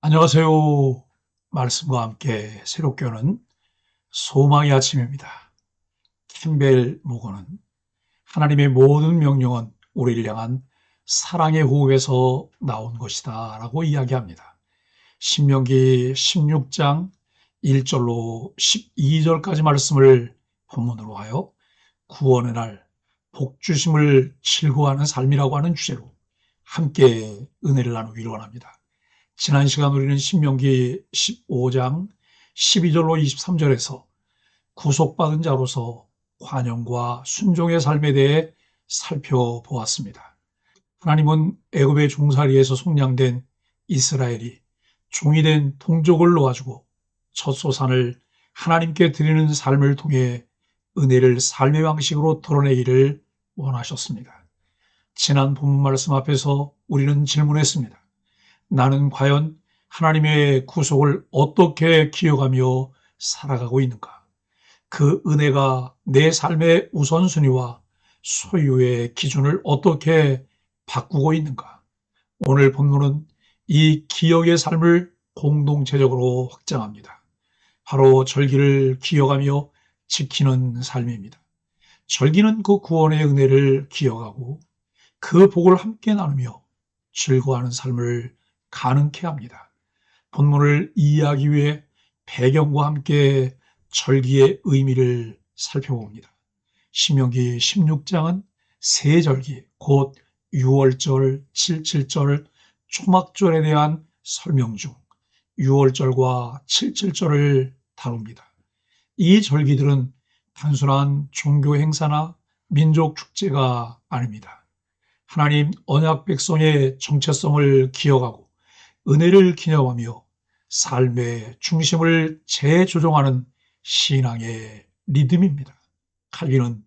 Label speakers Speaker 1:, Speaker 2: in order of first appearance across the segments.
Speaker 1: 안녕하세요. 말씀과 함께 새롭게 오는 소망의 아침입니다. 캠벨 목어는 하나님의 모든 명령은 우리를 향한 사랑의 호흡에서 나온 것이다 라고 이야기합니다. 신명기 16장 1절로 12절까지 말씀을 본문으로 하여 구원의 날, 복주심을 즐거워하는 삶이라고 하는 주제로 함께 은혜를 나누기를 원합니다. 지난 시간 우리는 신명기 15장 12절로 23절에서 구속받은 자로서 관용과 순종의 삶에 대해 살펴보았습니다. 하나님은 애굽의 종살이에서 속량된 이스라엘이 종이 된 동족을 놓아주고 첫 소산을 하나님께 드리는 삶을 통해 은혜를 삶의 방식으로 드러내기를 원하셨습니다. 지난 본문 말씀 앞에서 우리는 질문했습니다. 나는 과연 하나님의 구속을 어떻게 기억하며 살아가고 있는가? 그 은혜가 내 삶의 우선순위와 소유의 기준을 어떻게 바꾸고 있는가? 오늘 본문은 이 기억의 삶을 공동체적으로 확장합니다. 바로 절기를 기억하며 지키는 삶입니다. 절기는 그 구원의 은혜를 기억하고 그 복을 함께 나누며 즐거워하는 삶을 가능케 합니다. 본문을 이해하기 위해 배경과 함께 절기의 의미를 살펴봅니다. 신명기 16장은 세 절기, 곧 유월절, 칠칠절, 초막절에 대한 설명 중 유월절과 칠칠절을 다룹니다. 이 절기들은 단순한 종교 행사나 민족 축제가 아닙니다. 하나님 언약 백성의 정체성을 기억하고 은혜를 기념하며 삶의 중심을 재조정하는 신앙의 리듬입니다. 칼빈은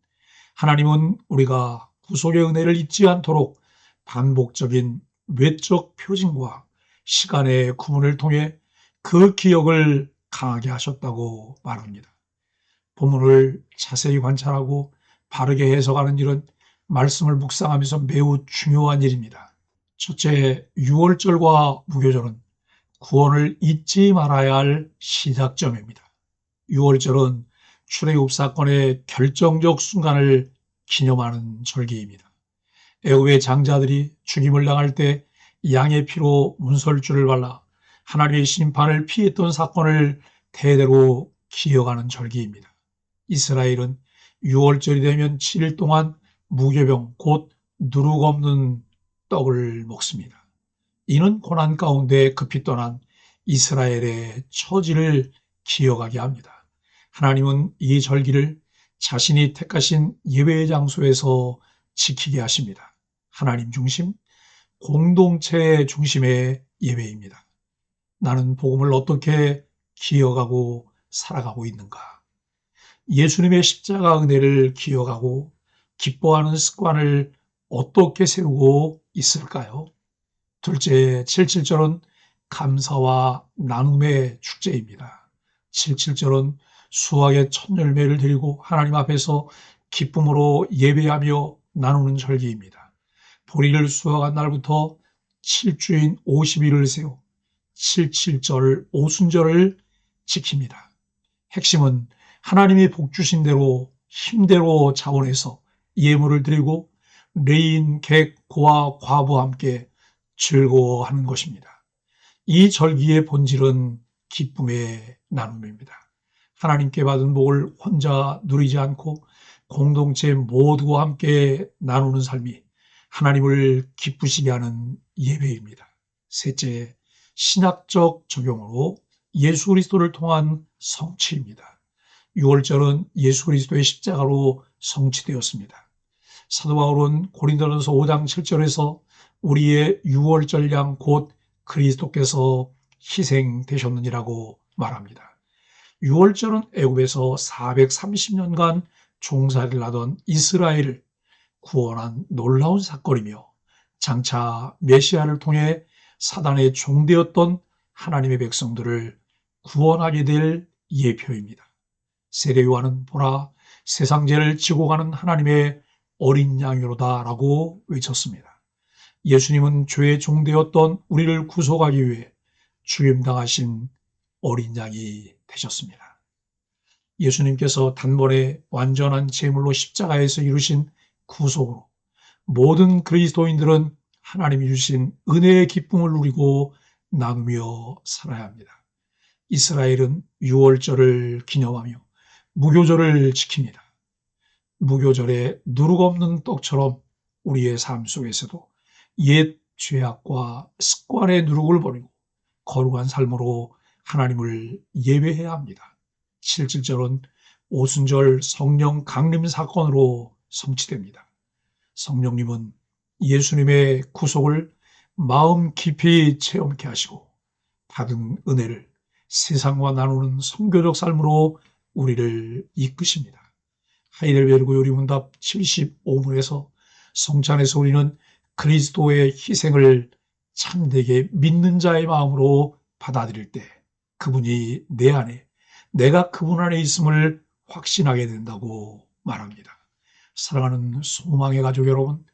Speaker 1: 하나님은 우리가 구속의 은혜를 잊지 않도록 반복적인 외적 표징과 시간의 구분을 통해 그 기억을 강하게 하셨다고 말합니다. 본문을 자세히 관찰하고 바르게 해석하는 일은 말씀을 묵상하면서 매우 중요한 일입니다. 첫째, 유월절과 무교절은 구원을 잊지 말아야 할 시작점입니다. 유월절은 출애굽 사건의 결정적 순간을 기념하는 절기입니다. 애굽의 장자들이 죽임을 당할 때 양의 피로 문설주를 발라 하나님의 심판을 피했던 사건을 대대로 기억하는 절기입니다. 이스라엘은 유월절이 되면 7일 동안 무교병, 곧 누룩 없는 떡을 먹습니다. 이는 고난 가운데 급히 떠난 이스라엘의 처지를 기억하게 합니다. 하나님은 이 절기를 자신이 택하신 예배의 장소에서 지키게 하십니다. 하나님 중심, 공동체 중심의 예배입니다. 나는 복음을 어떻게 기억하고 살아가고 있는가? 예수님의 십자가 은혜를 기억하고 기뻐하는 습관을 어떻게 세우고 있을까요? 둘째, 칠칠절은 감사와 나눔의 축제입니다. 칠칠절은 수확의 첫 열매를 드리고 하나님 앞에서 기쁨으로 예배하며 나누는 절기입니다. 보리를 수확한 날부터 7주인 50일을 세워 칠칠절 오순절을 지킵니다. 핵심은 하나님이 복 주신 대로 힘대로 자원해서 예물을 드리고 레인, 객, 고아, 과부와 함께 즐거워하는 것입니다. 이 절기의 본질은 기쁨의 나눔입니다. 하나님께 받은 복을 혼자 누리지 않고 공동체 모두와 함께 나누는 삶이 하나님을 기쁘시게 하는 예배입니다. 셋째, 신학적 적용으로 예수 그리스도를 통한 성취입니다. 유월절은 예수 그리스도의 십자가로 성취되었습니다. 사도 바울은 고린도전서 5장 7절에서 우리의 유월절 양 곧 그리스도께서 희생되셨느니라고 말합니다. 유월절은 애굽에서 430년간 종살이를 하던 이스라엘을 구원한 놀라운 사건이며 장차 메시아를 통해 사단의 종되었던 하나님의 백성들을 구원하게 될 예표입니다. 세례 요한은 보라 세상 죄를 지고 가는 하나님의 어린 양이로다라고 외쳤습니다. 예수님은 죄의 종되었던 우리를 구속하기 위해 죽임당하신 어린 양이 되셨습니다. 예수님께서 단번에 완전한 제물로 십자가에서 이루신 구속으로 모든 그리스도인들은 하나님이 주신 은혜의 기쁨을 누리고 나누며 살아야 합니다. 이스라엘은 유월절을 기념하며 무교절을 지킵니다. 무교절에 누룩 없는 떡처럼 우리의 삶 속에서도 옛 죄악과 습관의 누룩을 버리고 거룩한 삶으로 하나님을 예배해야 합니다. 7.7절은 오순절 성령 강림 사건으로 성취됩니다. 성령님은 예수님의 구속을 마음 깊이 체험케 하시고 받은 은혜를 세상과 나누는 선교적 삶으로 우리를 이끄십니다. 하이델베르그 요리문답 75문에서 성찬에서 우리는 그리스도의 희생을 참되게 믿는 자의 마음으로 받아들일 때 그분이 내 안에, 내가 그분 안에 있음을 확신하게 된다고 말합니다. 사랑하는 소망의 가족 여러분,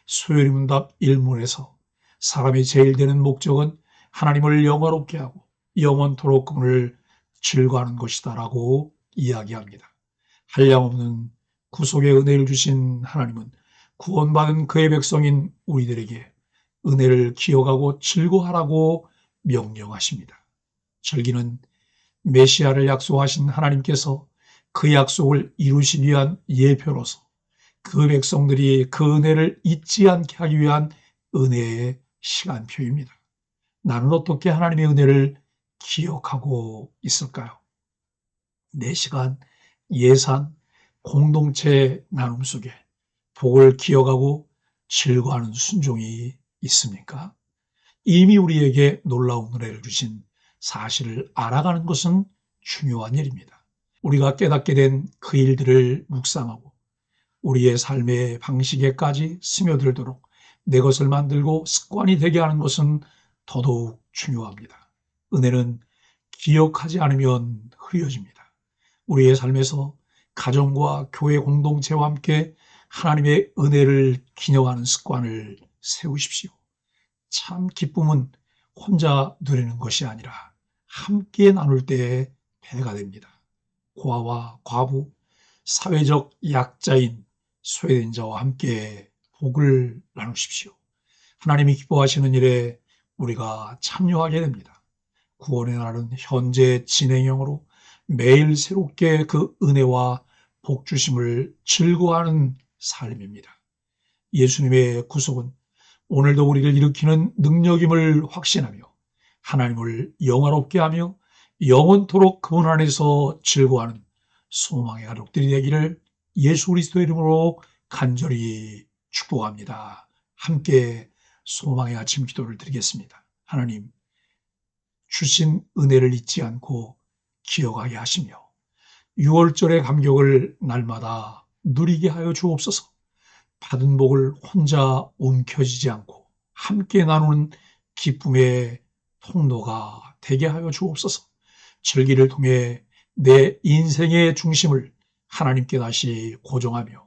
Speaker 1: 수요일문답 1문에서 사람이 제일 되는 목적은 하나님을 영화롭게 하고 영원토록 그분을 즐거워하는 것이다 라고 이야기합니다. 한량없는 구속의 은혜를 주신 하나님은 구원받은 그의 백성인 우리들에게 은혜를 기억하고 즐거워하라고 명령하십니다. 절기는 메시아를 약속하신 하나님께서 그 약속을 이루시기 위한 예표로서 그 백성들이 그 은혜를 잊지 않게 하기 위한 은혜의 시간표입니다. 나는 어떻게 하나님의 은혜를 기억하고 있을까요? 내 시간, 예산, 공동체 나눔 속에 복을 기억하고 즐거워하는 순종이 있습니까? 이미 우리에게 놀라운 은혜를 주신 사실을 알아가는 것은 중요한 일입니다. 우리가 깨닫게 된 그 일들을 묵상하고 우리의 삶의 방식에까지 스며들도록 내 것을 만들고 습관이 되게 하는 것은 더더욱 중요합니다. 은혜는 기억하지 않으면 흐려집니다. 우리의 삶에서 가정과 교회 공동체와 함께 하나님의 은혜를 기념하는 습관을 세우십시오. 참 기쁨은 혼자 누리는 것이 아니라 함께 나눌 때에 배가 됩니다. 고아와 과부, 사회적 약자인 소외된 자와 함께 복을 나누십시오. 하나님이 기뻐하시는 일에 우리가 참여하게 됩니다. 구원의 날은 현재 진행형으로 매일 새롭게 그 은혜와 복 주심을 즐거워하는 삶입니다. 예수님의 구속은 오늘도 우리를 일으키는 능력임을 확신하며 하나님을 영화롭게 하며 영원토록 그분 안에서 즐거워하는 소망의 가족들이 되기를 예수 그리스도의 이름으로 간절히 축복합니다. 함께 소망의 아침 기도를 드리겠습니다. 하나님, 주신 은혜를 잊지 않고 기억하게 하시며 6월절의 감격을 날마다 누리게 하여 주옵소서. 받은 복을 혼자 움켜쥐지 않고 함께 나누는 기쁨의 통로가 되게 하여 주옵소서. 절기를 통해 내 인생의 중심을 하나님께 다시 고정하며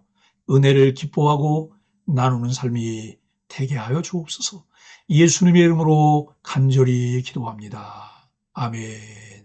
Speaker 1: 은혜를 기뻐하고 나누는 삶이 되게 하여 주옵소서. 예수님의 이름으로 간절히 기도합니다. 아멘.